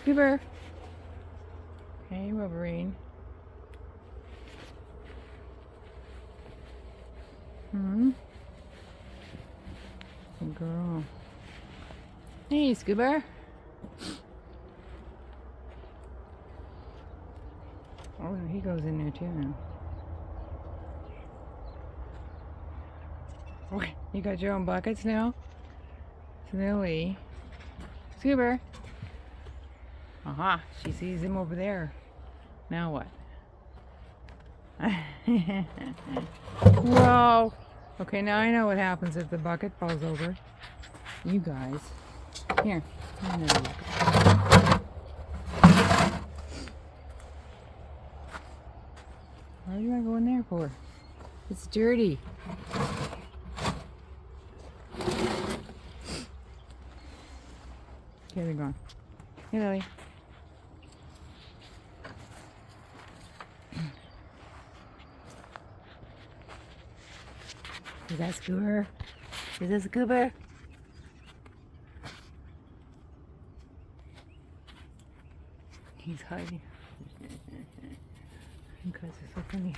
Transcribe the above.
Scoober. Hey, Wolverine. Good girl. Hey, Scoober. Oh, he goes in there too now. Okay, you got your own buckets now? Lilly. Scoober. Aha, she sees him over there. Now what? Whoa! Okay, now I know what happens if the bucket falls over. You guys. Here, another bucket. Why do you want to go in there for? It's dirty. Okay, they're gone. Hey, Lily. Is that Scoober? Is that Scoober? He's hiding. Because it's so funny.